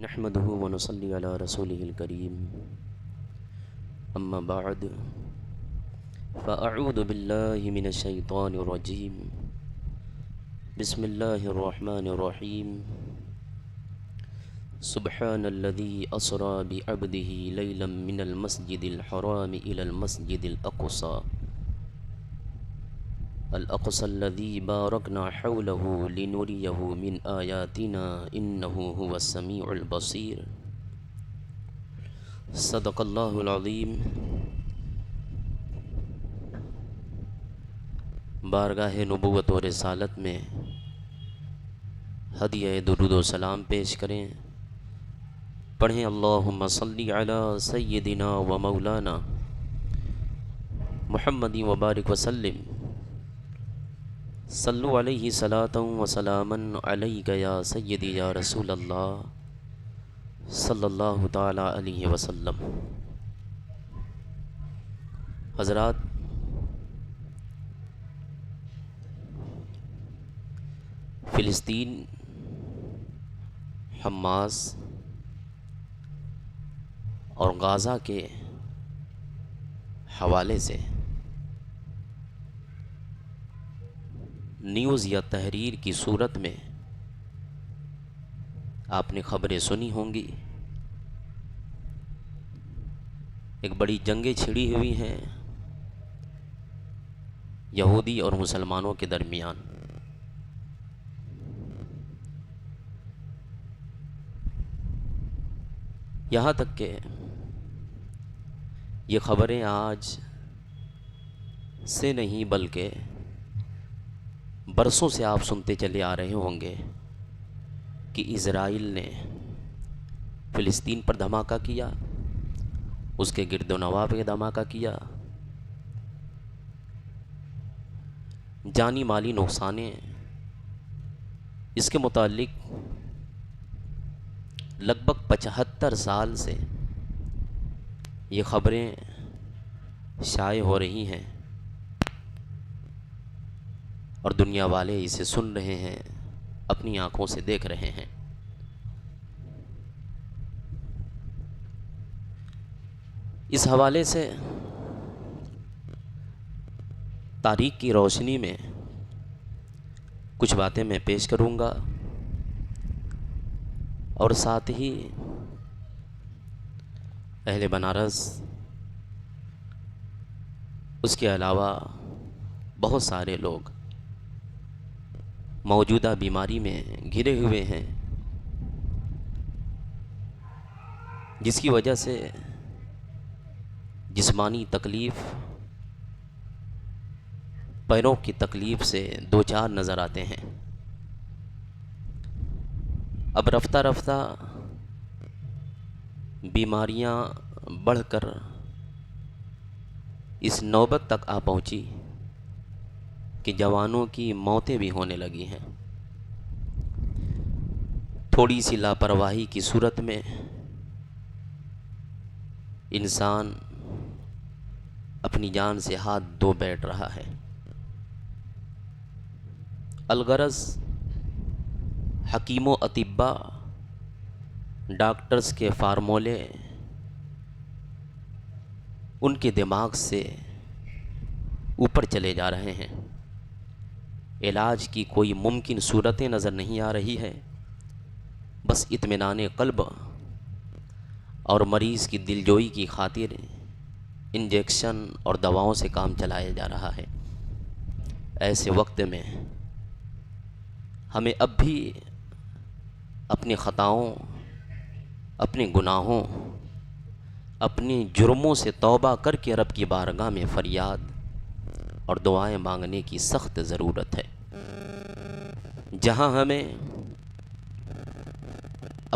نحمده ونصلي على رسوله الكريم أما بعد فأعوذ بالله من الشيطان الرجيم بسم الله الرحمن الرحيم سبحان الذي أسرى بعبده ليلا من المسجد الحرام إلى المسجد الأقصى الذي باركنا حوله لنريه من آياتنا إنه هو السميع البصير صدق الله العظيم۔ بارگاہ نبوت و رسالت میں ہدیہ درود و سلام پیش کریں، پڑھیں اللہم صلی علی سیدنا و مولانا محمد وبارک وسلم۔ صلو علیہ صلاۃ و سلاما علیک یا سیدی یا رسول اللہ صلی اللہ تعالی علیہ وسلم۔ حضرات، فلسطین، حماس اور غازہ کے حوالے سے نیوز یا تحریر کی صورت میں آپ نے خبریں سنی ہوں گی۔ ایک بڑی جنگیں چھڑی ہوئی ہیں یہودی اور مسلمانوں کے درمیان۔ یہاں تک کہ یہ خبریں آج سے نہیں بلکہ برسوں سے آپ سنتے چلے آ رہے ہوں گے کہ اسرائیل نے فلسطین پر دھماکہ کیا، اس کے گرد و نواح پہ دھماکہ کیا، جانی مالی نقصانیں۔ اس کے متعلق لگ بھگ 75 سال سے یہ خبریں شائع ہو رہی ہیں اور دنیا والے اسے سن رہے ہیں، اپنی آنکھوں سے دیکھ رہے ہیں۔ اس حوالے سے تاریخ کی روشنی میں کچھ باتیں میں پیش کروں گا اور ساتھ ہی اہل بنارس، اس کے علاوہ بہت سارے لوگ موجودہ بیماری میں گھرے ہوئے ہیں، جس کی وجہ سے جسمانی تکلیف، پیروں کی تکلیف سے دو چار نظر آتے ہیں۔ اب رفتہ رفتہ بیماریاں بڑھ کر اس نوبت تک آ پہنچی کہ جوانوں کی موتیں بھی ہونے لگی ہیں۔ تھوڑی سی لاپرواہی کی صورت میں انسان اپنی جان سے ہاتھ دھو بیٹھ رہا ہے۔ الغرض حکیم و اطباء، ڈاکٹرز کے فارمولے ان کے دماغ سے اوپر چلے جا رہے ہیں، علاج کی کوئی ممکن صورتیں نظر نہیں آ رہی ہے، بس اطمینان قلب اور مریض کی دلجوئی کی خاطر انجیکشن اور دواؤں سے کام چلایا جا رہا ہے۔ ایسے وقت میں ہمیں اب بھی اپنی خطاؤں، اپنے گناہوں، اپنے جرموں سے توبہ کر کے رب کی بارگاہ میں فریاد اور دعائیں مانگنے کی سخت ضرورت ہے۔ جہاں ہمیں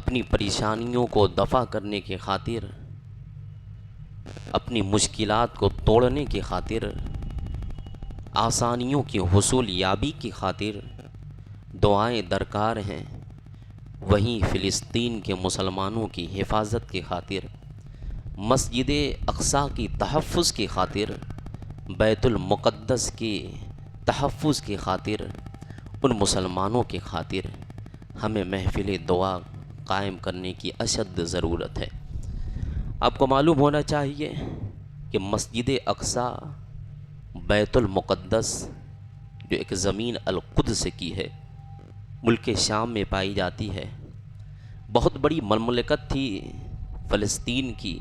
اپنی پریشانیوں کو دفع کرنے کی خاطر، اپنی مشکلات کو توڑنے کی خاطر، آسانیوں کی حصول یابی کی خاطر دعائیں درکار ہیں، وہیں فلسطین کے مسلمانوں کی حفاظت کی خاطر، مسجد اقصیٰ کی تحفظ کی خاطر، بیت المقدس کی تحفظ کی خاطر، ان مسلمانوں کی خاطر ہمیں محفل دعا قائم کرنے کی اشد ضرورت ہے۔ آپ کو معلوم ہونا چاہیے کہ مسجد اقصی بیت المقدس جو ایک زمین القدس کی ہے، ملک شام میں پائی جاتی ہے، بہت بڑی مملکت تھی فلسطین کی۔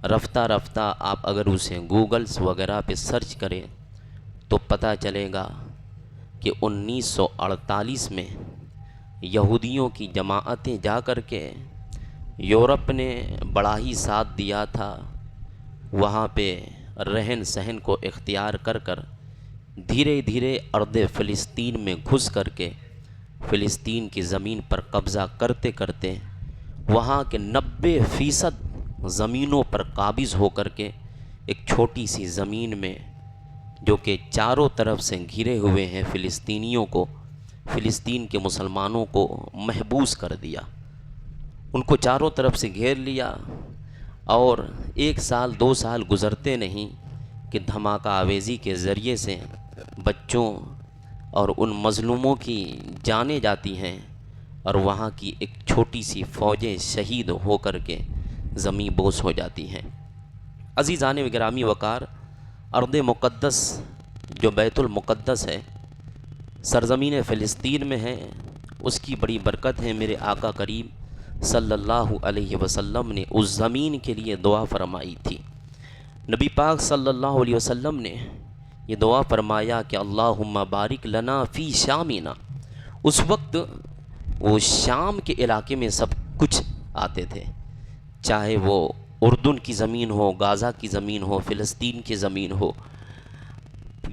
رفتہ رفتہ آپ اگر اسے گوگلز وغیرہ پہ سرچ کریں تو پتہ چلے گا کہ 1948 میں یہودیوں کی جماعتیں جا کر کے یورپ نے بڑا ہی ساتھ دیا تھا، وہاں پہ رہن سہن کو اختیار کر کر دھیرے دھیرے ارض فلسطین میں گھس کر کے فلسطین کی زمین پر قبضہ کرتے کرتے وہاں کے 90% زمینوں پر قابض ہو کر کے ایک چھوٹی سی زمین میں، جو کہ چاروں طرف سے گھرے ہوئے ہیں فلسطینیوں کو، فلسطین کے مسلمانوں کو محبوس کر دیا۔ ان کو چاروں طرف سے گھیر لیا، اور 1 سال 2 سال گزرتے نہیں کہ دھماکہ آویزی کے ذریعے سے بچوں اور ان مظلوموں کی جانیں جاتی ہیں، اور وہاں کی ایک چھوٹی سی فوجیں شہید ہو کر کے زمیں بوس ہو جاتی ہیں۔ عزیزان گرامی وقار، ارض مقدس جو بیت المقدس ہے، سرزمین فلسطین میں ہے، اس کی بڑی برکت ہے۔ میرے آقا کریم صلی اللہ علیہ وسلم نے اس زمین کے لیے دعا فرمائی تھی۔ نبی پاک صلی اللہ علیہ وسلم نے یہ دعا فرمایا کہ اللہم بارک لنا فی شامنا۔ اس وقت وہ شام کے علاقے میں سب کچھ آتے تھے، چاہے وہ اردن کی زمین ہو، غزہ کی زمین ہو، فلسطین کی زمین ہو،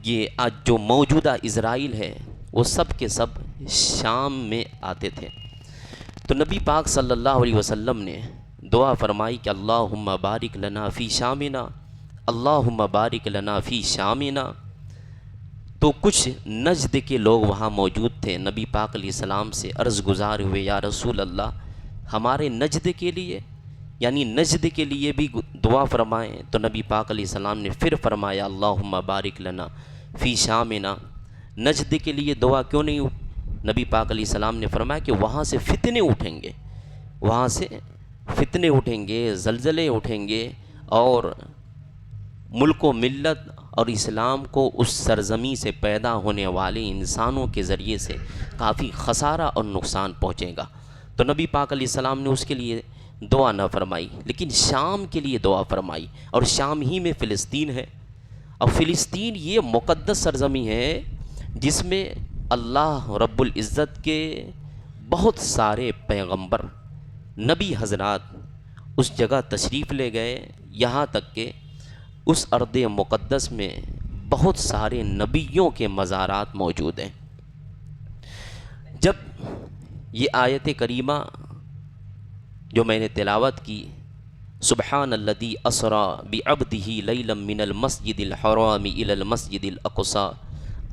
یہ آج جو موجودہ اسرائیل ہے وہ سب کے سب شام میں آتے تھے۔ تو نبی پاک صلی اللہ علیہ وسلم نے دعا فرمائی کہ اللہم بارک لنا فی شامنا، اللہم بارک لنا فی شامنا۔ تو کچھ نجد کے لوگ وہاں موجود تھے، نبی پاک علیہ السلام سے عرض گزار ہوئے، یا رسول اللہ ہمارے نجد کے لیے، یعنی نجد کے لیے بھی دعا فرمائیں۔ تو نبی پاک علیہ السلام نے پھر فرمایا اللہم بارک لنا فی شامنا۔ نجد کے لیے دعا کیوں نہیں؟ نبی پاک علیہ السلام نے فرمایا کہ وہاں سے فتنے اٹھیں گے، وہاں سے فتنے اٹھیں گے، زلزلے اٹھیں گے، اور ملک و ملت اور اسلام کو اس سرزمین سے پیدا ہونے والے انسانوں کے ذریعے سے کافی خسارہ اور نقصان پہنچے گا۔ تو نبی پاک علیہ السلام نے اس کے لیے دعا نہ فرمائی، لیکن شام کے لیے دعا فرمائی، اور شام ہی میں فلسطین ہے۔ اور فلسطین یہ مقدس سرزمین ہے جس میں اللہ رب العزت کے بہت سارے پیغمبر، نبی حضرات اس جگہ تشریف لے گئے، یہاں تک کہ اس ارض مقدس میں بہت سارے نبیوں کے مزارات موجود ہیں۔ جب یہ آیت کریمہ جو میں نے تلاوت کی، سبحان الذی اسری بعبدہ لیلا من المسجد الحرام الی المسجد الاقصی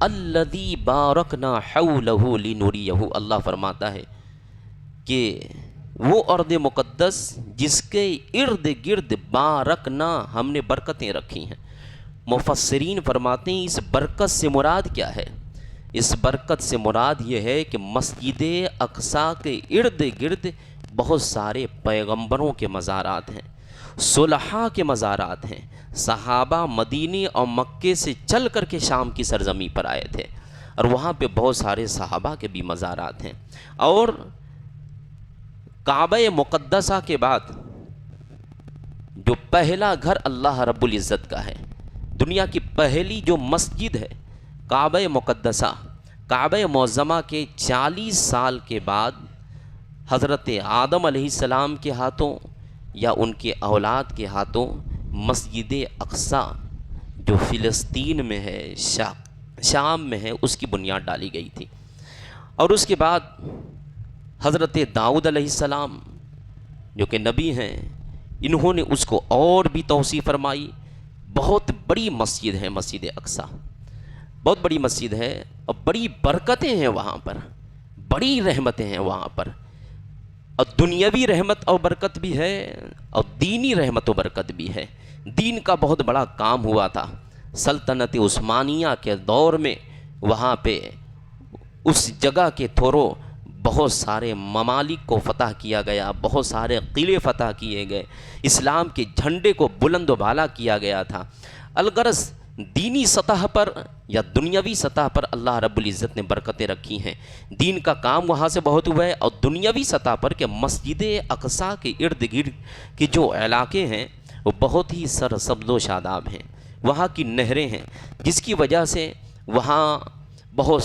الذی بارکنا حولہ لنریہ، اللہ فرماتا ہے کہ وہ ارض مقدس جس کے ارد گرد بارکنا، ہم نے برکتیں رکھی ہیں۔ مفسرین فرماتے ہیں اس برکت سے مراد کیا ہے؟ اس برکت سے مراد یہ ہے کہ مسجد اقصی کے ارد گرد بہت سارے پیغمبروں کے مزارات ہیں، صلحاء کے مزارات ہیں۔ صحابہ مدینے اور مکے سے چل کر کے شام کی سرزمین پر آئے تھے، اور وہاں پہ بہت سارے صحابہ کے بھی مزارات ہیں۔ اور کعبہ مقدسہ کے بعد جو پہلا گھر اللہ رب العزت کا ہے، دنیا کی پہلی جو مسجد ہے کعبہ مقدسہ، کعبہ معظمہ کے 40 سال کے بعد حضرت آدم علیہ السلام کے ہاتھوں یا ان کے اولاد کے ہاتھوں مسجد اقصی جو فلسطین میں ہے، شام میں ہے، اس کی بنیاد ڈالی گئی تھی۔ اور اس کے بعد حضرت داؤد علیہ السلام جو کہ نبی ہیں، انہوں نے اس کو اور بھی توسیع فرمائی۔ بہت بڑی مسجد ہے مسجد اقصی، بہت بڑی مسجد ہے، اور بڑی برکتیں ہیں وہاں پر، بڑی رحمتیں ہیں وہاں پر، اور دنیاوی رحمت اور برکت بھی ہے، اور دینی رحمت و برکت بھی ہے۔ دین کا بہت بڑا کام ہوا تھا سلطنت عثمانیہ کے دور میں، وہاں پہ اس جگہ کے تھورو بہت سارے ممالک کو فتح کیا گیا، بہت سارے قلعے فتح کیے گئے، اسلام کے جھنڈے کو بلند و بالا کیا گیا تھا۔ الغرض دینی سطح پر یا دنیاوی سطح پر اللہ رب العزت نے برکتیں رکھی ہیں، دین کا کام وہاں سے بہت ہوا ہے، اور دنیاوی سطح پر کہ مسجد اقصیٰ کے ارد گرد کے جو علاقے ہیں وہ بہت ہی سرسبز و شاداب ہیں، وہاں کی نہریں ہیں، جس کی وجہ سے وہاں بہت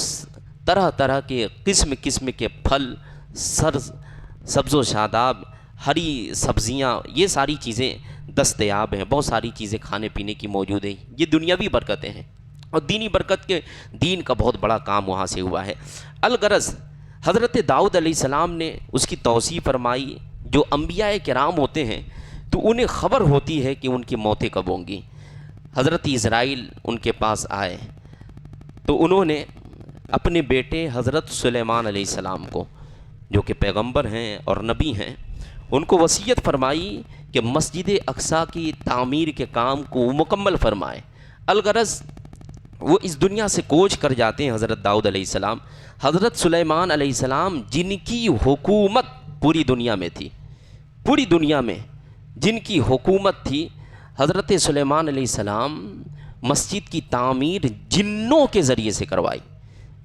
طرح طرح کے قسم قسم کے پھل، سبز و شاداب، ہری سبزیاں، یہ ساری چیزیں دستیاب ہیں، بہت ساری چیزیں کھانے پینے کی موجود ہیں۔ یہ دنیاوی برکتیں ہیں، اور دینی برکت کے دین کا بہت بڑا کام وہاں سے ہوا ہے۔ الغرض حضرت داؤد علیہ السلام نے اس کی توصیف فرمائی، جو انبیاء کرام ہوتے ہیں تو انہیں خبر ہوتی ہے کہ ان کی موتیں کب ہوں گی۔ حضرت اسرائیل ان کے پاس آئے تو انہوں نے اپنے بیٹے حضرت سلیمان علیہ السلام کو، جو کہ پیغمبر ہیں اور نبی ہیں، ان کو وصیت فرمائی کہ مسجد اقصیٰ کی تعمیر کے کام کو مکمل فرمائے۔ الغرض وہ اس دنیا سے کوچ کر جاتے ہیں حضرت داؤد علیہ السلام۔ حضرت سلیمان علیہ السلام جن کی حکومت پوری دنیا میں تھی، پوری دنیا میں جن کی حکومت تھی، حضرت سلیمان علیہ السلام مسجد کی تعمیر جنوں کے ذریعے سے کروائی،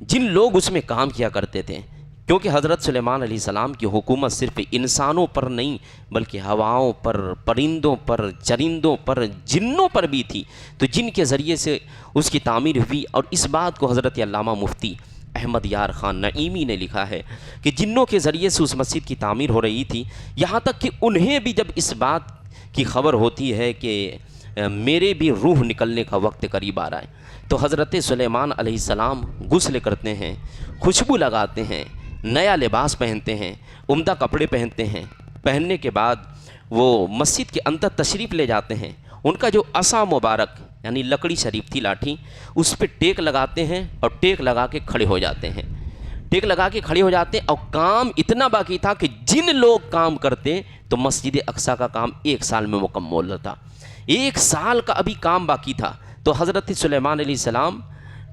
جن لوگ اس میں کام کیا کرتے تھے، کیونکہ حضرت سلیمان علیہ السلام کی حکومت صرف انسانوں پر نہیں بلکہ ہواؤں پر، پرندوں پر، چرندوں پر، جنوں پر بھی تھی، تو جن کے ذریعے سے اس کی تعمیر ہوئی۔ اور اس بات کو حضرت علامہ مفتی احمد یار خان نعیمی نے لکھا ہے کہ جنوں کے ذریعے سے اس مسجد کی تعمیر ہو رہی تھی، یہاں تک کہ انہیں بھی جب اس بات کی خبر ہوتی ہے کہ میرے بھی روح نکلنے کا وقت قریب آ رہا ہے، تو حضرت سلیمان علیہ السلام غسل کرتے ہیں، خوشبو لگاتے ہیں، نیا لباس پہنتے ہیں، عمدہ کپڑے پہنتے ہیں، پہننے کے بعد وہ مسجد کے اندر تشریف لے جاتے ہیں۔ ان کا جو عصا مبارک یعنی لکڑی شریف تھی، لاٹھی، اس پہ ٹیک لگاتے ہیں اور ٹیک لگا کے کھڑے ہو جاتے ہیں، ٹیک لگا کے کھڑے ہو جاتے ہیں۔ اور کام اتنا باقی تھا کہ جن لوگ کام کرتے تو مسجد اقصیٰ کا کام 1 سال میں مکمل ہوتا، 1 سال کا ابھی کام باقی تھا۔ تو حضرت سلیمان علیہ السلام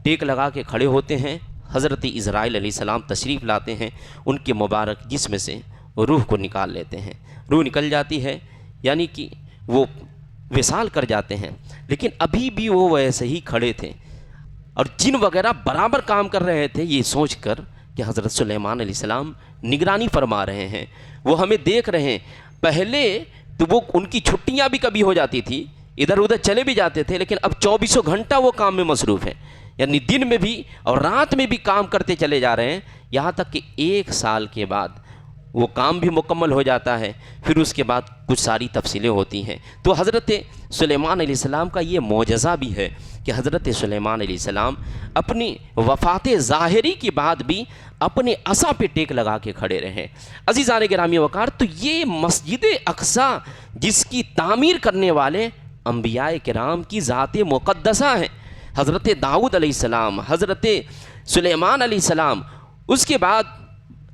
ٹیک لگا کے کھڑے ہوتے ہیں، حضرت اسرائیل علیہ السلام تشریف لاتے ہیں، ان کے مبارک جسم سے روح کو نکال لیتے ہیں، روح نکل جاتی ہے، یعنی کہ وہ وصال کر جاتے ہیں، لیکن ابھی بھی وہ ویسے ہی کھڑے تھے، اور جن وغیرہ برابر کام کر رہے تھے، یہ سوچ کر کہ حضرت سلیمان علیہ السلام نگرانی فرما رہے ہیں، وہ ہمیں دیکھ رہے ہیں۔ پہلے تو وہ ان کی چھٹیاں بھی کبھی ہو جاتی تھی، ادھر ادھر چلے بھی جاتے تھے، لیکن اب 24 گھنٹہ وہ کام میں مصروف ہیں، یعنی دن میں بھی اور رات میں بھی کام کرتے چلے جا رہے ہیں، یہاں تک کہ 1 سال کے بعد وہ کام بھی مکمل ہو جاتا ہے۔ پھر اس کے بعد کچھ ساری تفصیلیں ہوتی ہیں۔ تو حضرت سلیمان علیہ السلام کا یہ معجزہ بھی ہے کہ حضرت سلیمان علیہ السلام اپنی وفات ظاہری کے بعد بھی اپنے عصا پہ ٹیک لگا کے کھڑے رہے۔ عزیزان گرامی وقار، تو یہ مسجد اقصیٰ جس کی تعمیر کرنے والے انبیاء کرام کی ذات مقدسہ ہیں، حضرت داؤد علیہ السلام، حضرت سلیمان علیہ السلام، اس کے بعد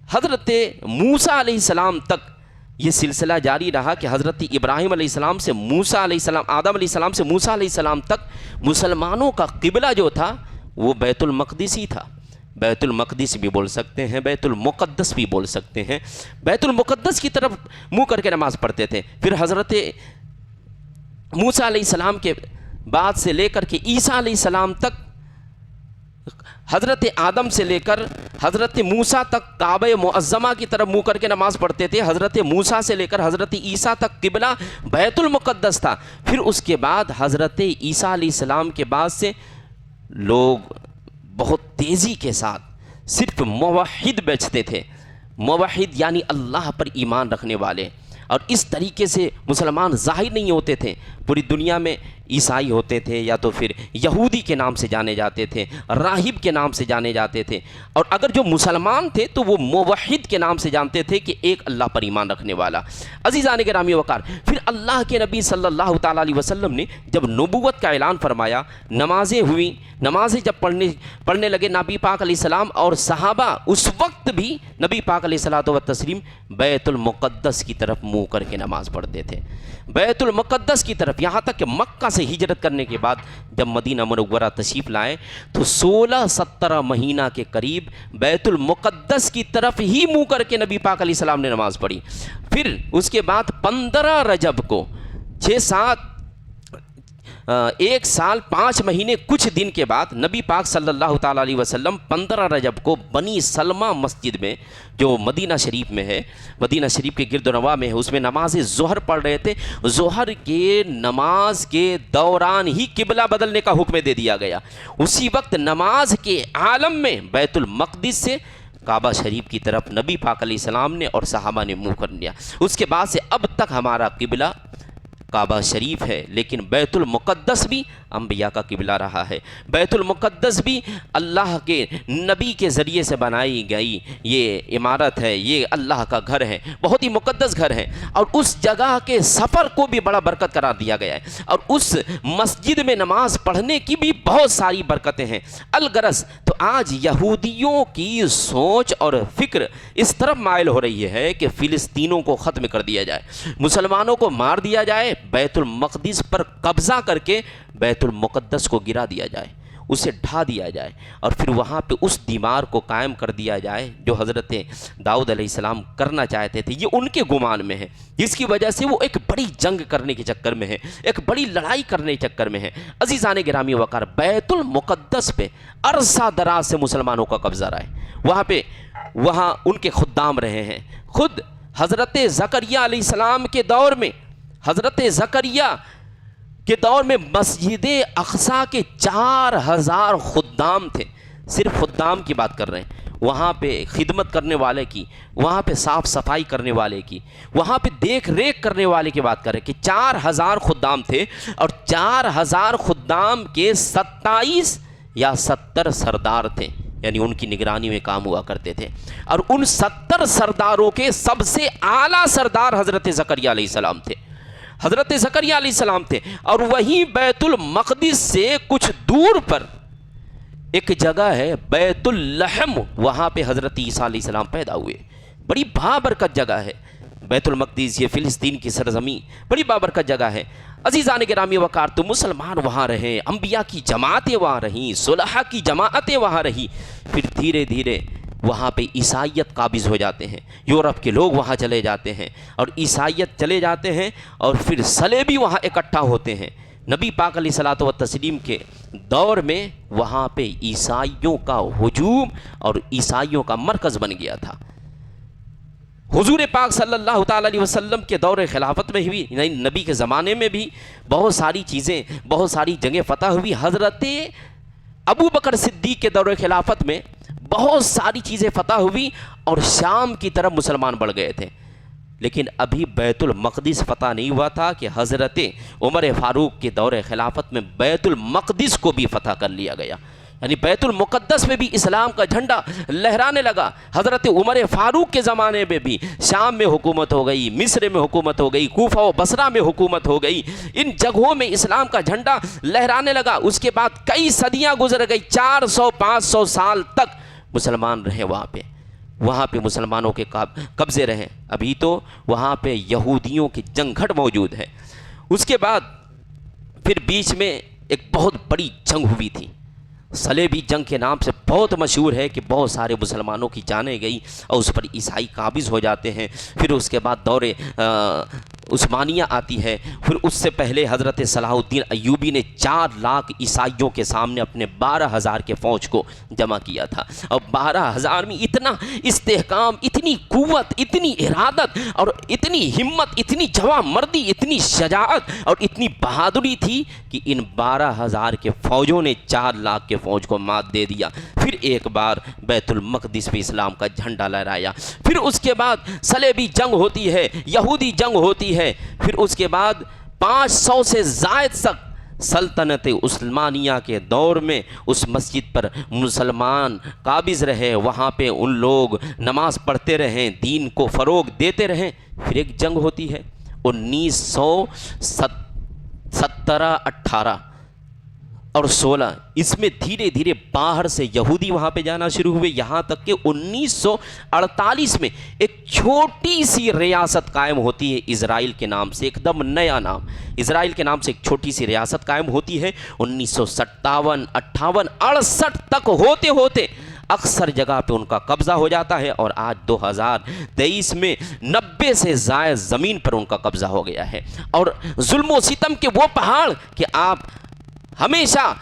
حضرت موسیٰ علیہ السلام تک یہ سلسلہ جاری رہا کہ حضرت ابراہیم علیہ السلام سے موسیٰ علیہ السلام، آدم علیہ السلام سے موسیٰ علیہ السلام تک مسلمانوں کا قبلہ جو تھا وہ بیت المقدس ہی تھا۔ بیت المقدس بھی بول سکتے ہیں، بیت المقدس بھی بول سکتے ہیں۔ بیت المقدس کی طرف منہ کر کے نماز پڑھتے تھے۔ پھر حضرت موسیٰ علیہ السلام کے بعد سے لے کر کے عیسیٰ علیہ السلام تک، حضرت آدم سے لے کر حضرت موسیٰ تک کعبہ معظمہ کی طرف منہ کر کے نماز پڑھتے تھے۔ حضرت موسیٰ سے لے کر حضرت عیسیٰ تک قبلہ بیت المقدس تھا۔ پھر اس کے بعد حضرت عیسیٰ علیہ السلام کے بعد سے لوگ بہت تیزی کے ساتھ صرف موحد بیچتے تھے، موحد یعنی اللہ پر ایمان رکھنے والے، اور اس طریقے سے مسلمان ظاہر نہیں ہوتے تھے۔ پوری دنیا میں عیسائی ہوتے تھے، یا تو پھر یہودی کے نام سے جانے جاتے تھے، راہب کے نام سے جانے جاتے تھے، اور اگر جو مسلمان تھے تو وہ موحد کے نام سے جانتے تھے کہ ایک اللہ پر ایمان رکھنے والا۔ عزیزان گرامی وقار، پھر اللہ کے نبی صلی اللہ تعالیٰ علیہ وسلم نے جب نبوت کا اعلان فرمایا، نمازیں ہوئیں، نمازیں جب پڑھنے لگے نبی پاک علیہ السلام اور صحابہ، اس وقت بھی نبی پاک علیہ الصلوۃ والتسلیم بیت المقدس کی طرف منہ کر کے نماز پڑھتے تھے، بیت المقدس کی طرف، یہاں تک کہ مکہ سے ہجرت کرنے کے بعد جب مدینہ منورہ تشریف لائے تو 16-17 مہینہ کے قریب بیت المقدس کی طرف ہی منہ کر کے نبی پاک علیہ السلام نے نماز پڑھی. پھر اس کے بعد 15 رجب کو 1 سال 5 مہینے کچھ دن کے بعد نبی پاک صلی اللہ تعالیٰ علیہ وسلم 15 رجب کو بنی سلمہ مسجد میں جو مدینہ شریف میں ہے، مدینہ شریف کے گرد و نواح میں ہے، اس میں نماز ظہر پڑھ رہے تھے. ظہر کے نماز کے دوران ہی قبلہ بدلنے کا حکم دے دیا گیا. اسی وقت نماز کے عالم میں بیت المقدس سے کعبہ شریف کی طرف نبی پاک علیہ السلام نے اور صحابہ نے منہ کر لیا. اس کے بعد سے اب تک ہمارا قبلہ کعبہ شریف ہے، لیکن بیت المقدس بھی انبیاء کا قبلہ رہا ہے. بیت المقدس بھی اللہ کے نبی کے ذریعے سے بنائی گئی یہ عمارت ہے، یہ اللہ کا گھر ہے، بہت ہی مقدس گھر ہے. اور اس جگہ کے سفر کو بھی بڑا برکت قرار دیا گیا ہے، اور اس مسجد میں نماز پڑھنے کی بھی بہت ساری برکتیں ہیں. الغرض تو آج یہودیوں کی سوچ اور فکر اس طرف مائل ہو رہی ہے کہ فلسطینوں کو ختم کر دیا جائے، مسلمانوں کو مار دیا جائے، بیت المقدس پر قبضہ کر کے بیت المقدس کو گرا دیا جائے، اسے ڈھا دیا جائے، اور پھر وہاں پہ اس دیوار کو قائم کر دیا جائے جو حضرت داؤد علیہ السلام کرنا چاہتے تھے. یہ ان کے گمان میں ہے، جس کی وجہ سے وہ ایک بڑی جنگ کرنے کے چکر میں ہے، ایک بڑی لڑائی کرنے کے چکر میں ہے. عزیزان گرامی وقار، بیت المقدس پہ عرصہ دراز سے مسلمانوں کا قبضہ رہا ہے. وہاں ان کے خدام رہے ہیں. خود حضرت زکریا علیہ السلام کے دور میں، حضرت زکریا کے دور میں مسجد اقصیٰ کے 4000 خدام تھے. صرف خدام کی بات کر رہے ہیں، وہاں پہ خدمت کرنے والے کی، وہاں پہ صاف صفائی کرنے والے کی، وہاں پہ دیکھ ریکھ کرنے والے کی بات کر رہے ہیں کہ 4000 خدام تھے، اور 4000 خدام کے 27 یا 70 سردار تھے، یعنی ان کی نگرانی میں کام ہوا کرتے تھے. اور ان 70 سرداروں کے سب سے اعلیٰ سردار حضرت زکریا علیہ السلام تھے، حضرت زکریا علیہ السلام تھے. اور وہیں بیت المقدس سے کچھ دور پر ایک جگہ ہے بیت اللحم، وہاں پہ حضرت عیسیٰ علیہ السلام پیدا ہوئے. بڑی بابرکت جگہ ہے بیت المقدس، یہ فلسطین کی سرزمین بڑی بابرکت جگہ ہے. عزیزان گرامی وقار، تو مسلمان وہاں رہے، انبیاء کی جماعتیں وہاں رہیں، صلحاء کی جماعتیں وہاں رہیں. پھر دھیرے دھیرے وہاں پہ عیسائیت قابض ہو جاتے ہیں، یورپ کے لوگ وہاں چلے جاتے ہیں اور عیسائیت چلے جاتے ہیں، اور پھر صلیبی وہاں اکٹھا ہوتے ہیں. نبی پاک علیہ الصلوۃ والتسلیم کے دور میں وہاں پہ عیسائیوں کا ہجوم اور عیسائیوں کا مرکز بن گیا تھا. حضور پاک صلی اللہ تعالیٰ علیہ وسلم کے دور خلافت میں بھی، نبی کے زمانے میں بھی بہت ساری چیزیں، بہت ساری جنگیں فتح ہوئی. حضرت ابو بکر صدیق کے دور خلافت میں بہت ساری چیزیں فتح ہوئی اور شام کی طرف مسلمان بڑھ گئے تھے. لیکن ابھی بیت المقدس فتح نہیں ہوا تھا کہ حضرت عمر فاروق کے دور خلافت میں بیت المقدس کو بھی فتح کر لیا گیا، یعنی بیت المقدس میں بھی اسلام کا جھنڈا لہرانے لگا. حضرت عمر فاروق کے زمانے میں بھی شام میں حکومت ہو گئی، مصر میں حکومت ہو گئی، کوفہ و بصرہ میں حکومت ہو گئی. ان جگہوں میں اسلام کا جھنڈا لہرانے لگا. اس کے بعد کئی صدیاں گزر گئی، 400-500 سال تک مسلمان رہے وہاں پہ مسلمانوں کے قبضے رہے. ابھی تو وہاں پہ یہودیوں کی جنگ گھٹ موجود ہے. اس کے بعد پھر بیچ میں ایک بہت بڑی جنگ ہوئی تھی، صلیبی جنگ کے نام سے بہت مشہور ہے کہ بہت سارے مسلمانوں کی جانیں گئی اور اس پر عیسائی قابض ہو جاتے ہیں. پھر اس کے بعد دور عثمانیہ آتی ہے. پھر اس سے پہلے حضرت صلاح الدین ایوبی نے 4 لاکھ عیسائیوں کے سامنے اپنے 12,000 کے فوج کو جمع کیا تھا. اور 12,000 میں اتنا استحکام، اتنی قوت، اتنی ارادت اور اتنی ہمت، اتنی جواں مردی، اتنی شجاعت اور اتنی بہادری تھی کہ ان 12,000 کے فوجوں نے 4 لاکھ کے فوج کو مات دے دیا. پھر ایک بار بیت المقدس پہ اسلام کا جھنڈا لہرایا. پھر اس کے بعد صلیبی جنگ ہوتی ہے، یہودی جنگ ہوتی ہے. پھر اس کے بعد 500 سے زائد سلطنت عثمانیہ کے دور میں اس مسجد پر مسلمان قابض رہے، وہاں پہ ان لوگ نماز پڑھتے رہیں، دین کو فروغ دیتے رہیں. پھر ایک جنگ ہوتی ہے 1917-18 اور 16 اس میں دھیرے دھیرے باہر سے یہودی وہاں پہ جانا شروع ہوئے، یہاں تک کہ 1948 میں ایک چھوٹی سی ریاست قائم ہوتی ہے اسرائیل کے نام سے، ایک دم نیا نام، اسرائیل کے نام سے ایک چھوٹی سی ریاست قائم ہوتی ہے۔ 1957 58 68 تک ہوتے ہوتے اکثر جگہ پہ ان کا قبضہ ہو جاتا ہے، اور آج 2023 میں 90 سے زائد زمین پر ان کا قبضہ ہو گیا ہے۔ اور ظلم و ستم کے وہ پہاڑ کہ آپ ہمیشہ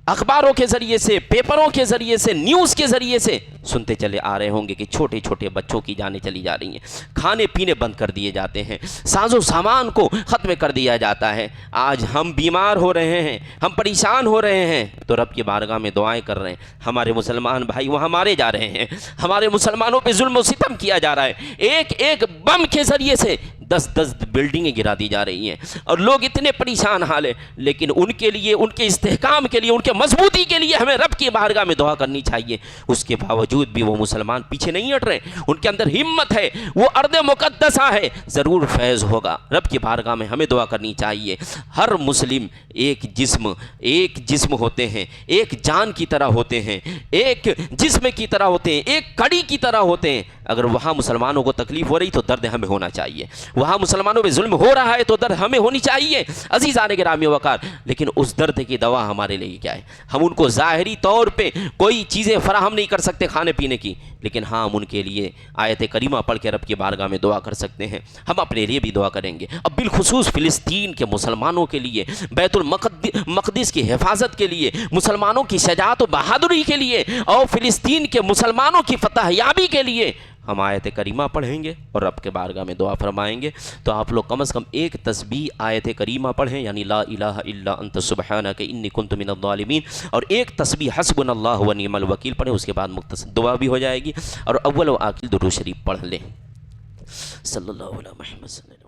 اخباروں کے ذریعے سے، پیپروں کے ذریعے سے، نیوز کے ذریعے سے سنتے چلے آ رہے ہوں گے کہ چھوٹے چھوٹے بچوں کی جانیں چلی جا رہی ہیں، کھانے پینے بند کر دیے جاتے ہیں، ساز و سامان کو ختم کر دیا جاتا ہے۔ آج ہم بیمار ہو رہے ہیں، ہم پریشان ہو رہے ہیں، تو رب کی بارگاہ میں دعائیں کر رہے ہیں۔ ہمارے مسلمان بھائی وہاں مارے جا رہے ہیں، ہمارے مسلمانوں پہ ظلم و ستم کیا جا رہا ہے، ایک ایک بم کے ذریعے سے 10 بلڈنگیں گرا دی جا رہی ہیں، اور لوگ اتنے پریشان حال ہیں۔ لیکن ان کے لیے، ان کے استحکام کے لیے، ان کے مضبوطی کے لیے ہمیں رب کی بارگاہ میں دعا کرنی چاہیے۔ اس کے باوجود بھی وہ مسلمان پیچھے نہیں ہٹ رہے، ان کے اندر ہمت ہے، وہ ارض مقدسہ ہے، ضرور فیض ہوگا۔ رب کی بارگاہ میں ہمیں دعا کرنی چاہیے۔ ہر مسلم ایک جسم ہوتے ہیں، ایک جان کی طرح ہوتے ہیں، ایک جسم کی طرح ہوتے ہیں، ایک کڑی کی طرح ہوتے ہیں۔ اگر وہاں مسلمانوں کو تکلیف ہو رہی تو درد ہمیں ہونا چاہیے، وہاں مسلمانوں پہ ظلم ہو رہا ہے تو درد ہمیں ہونی چاہیے عزیزان گرامی وقار۔ لیکن اس درد کی دوا ہمارے لیے کیا ہے؟ ہم ان کو ظاہری طور پہ کوئی چیزیں فراہم نہیں کر سکتے کھانے پینے کی، لیکن ہاں ہم ان کے لیے آیت کریمہ پڑھ کے رب کی بارگاہ میں دعا کر سکتے ہیں۔ ہم اپنے لیے بھی دعا کریں گے، اب بالخصوص فلسطین کے مسلمانوں کے لیے، بیت المقدس کی حفاظت کے لیے، مسلمانوں کی شجاعت و بہادری کے لیے، اور فلسطین کے مسلمانوں کی فتح یابی کے لیے ہم آیت کریمہ پڑھیں گے اور رب کے بارگاہ میں دعا فرمائیں گے۔ تو آپ لوگ کم از کم ایک تسبیح آیت کریمہ پڑھیں، یعنی لا الہ الا انت سبحانک انی کنت من الظالمین، اور ایک تسبیح حسبنا اللہ و نعم الوکیل پڑھیں۔ اس کے بعد مختصر دعا بھی ہو جائے گی، اور اول و آخر درود شریف پڑھ لیں۔ صلی اللہ علیہ محمد صلی اللہ علیہ وسلم۔